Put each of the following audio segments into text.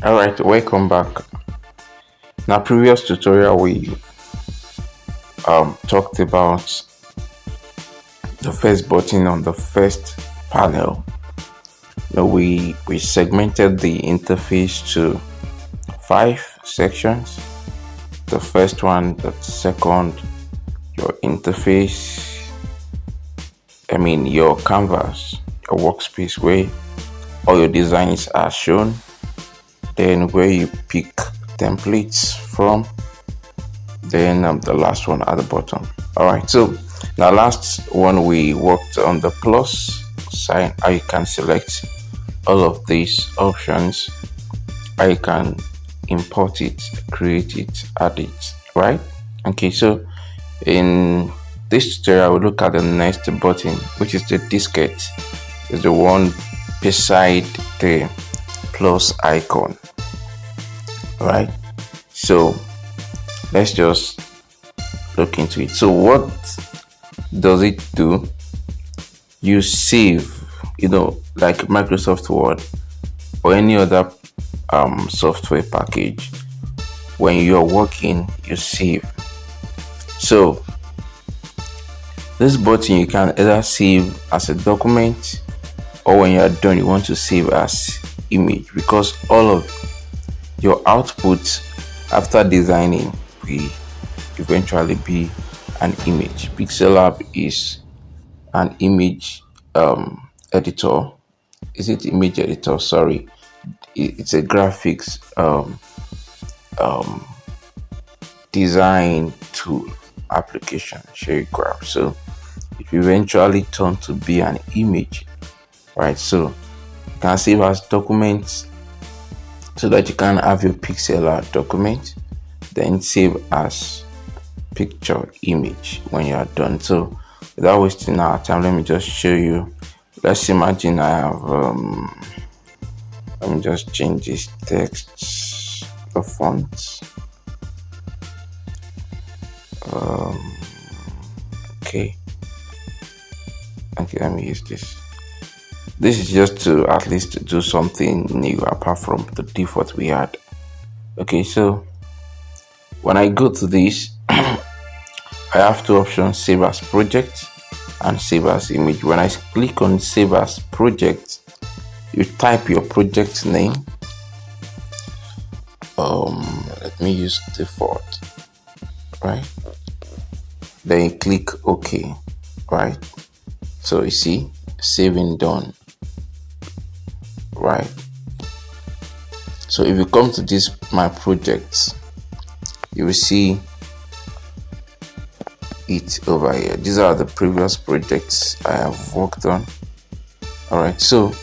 All right, welcome back. In our previous tutorial, we talked about the first button on the first panel. We segmented the interface to five sections. The first one, the second, your interface. Your canvas, your workspace where all your designs are shown. Then where you pick templates from. Then the last one at the bottom. All right, so now last one we worked on the plus sign, how you can select all of these options, how you can import it, create it, add it, right? Okay, so in this tutorial we'll look at the next button, which is the diskette. Is the one beside the plus icon. All right, so let's just look into it. So what does it do? You save, like Microsoft Word or any other software package. When you're working, you save. So this button you can either save as a document, or when you're done you want to save as image, because all of your output after designing will eventually be an image. Pixellab is an image editor. Is it image editor? Sorry, it's a graphics design tool application. Share graph. So it will eventually turn to be an image, right? So you can save as documents so that you can have your Pixellab document, then save as picture image when you are done. So without wasting our time, let me just show you. Let's imagine I have let me just change this text, the font. Okay, let me use this. This is just to at least do something new apart from the default we had. Okay, so when I go to this, I have two options: save as project and save as image. When I click on save as project, you type your project name. Let me use default, right? Then you click OK, right? So you see saving done, right? So if you come to this my projects, you will see it over here. These are the previous projects I have worked on. All right, so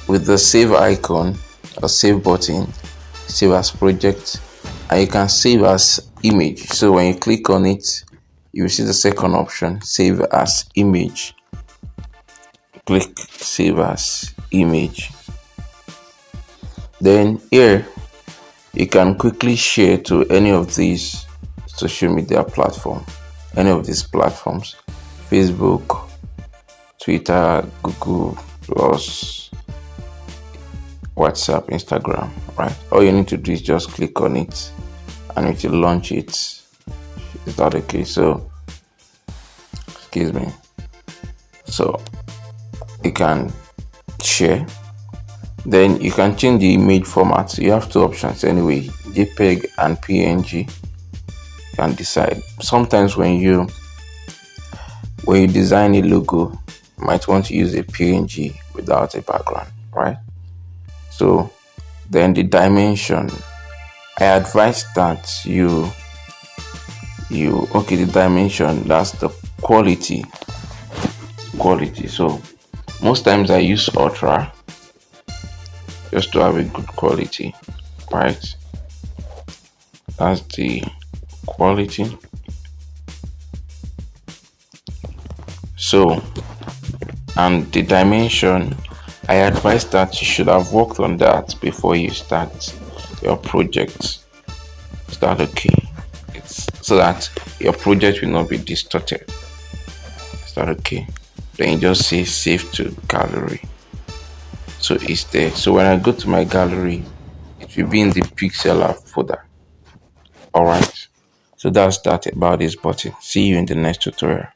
with the save icon or save button, save as project, and you can save as image. So when you click on it, you will see the second option, save as image. Click save as image. Then here you can quickly share to any of these social media platform, any of these platforms: Facebook, Twitter, Google Plus, WhatsApp, Instagram, right? All you need to do is just click on it and it will launch it. Is that okay? So excuse me. So you can share. Then you can change the image format. You have two options anyway, JPEG and PNG. You can decide. Sometimes when you design a logo, you might want to use a PNG without a background, right? So then the dimension, I advise that you the dimension, that's the quality. So most times I use ultra just to have a good quality, right? That's the quality. So, and the dimension, I advise that you should have worked on that before you start your project. Is that okay? It's so that your project will not be distorted. Is that okay? Then you just say save to gallery. So it's there. So when I go to my gallery, it will be in the Pixellab folder. All right. So that's that about this button. See you in the next tutorial.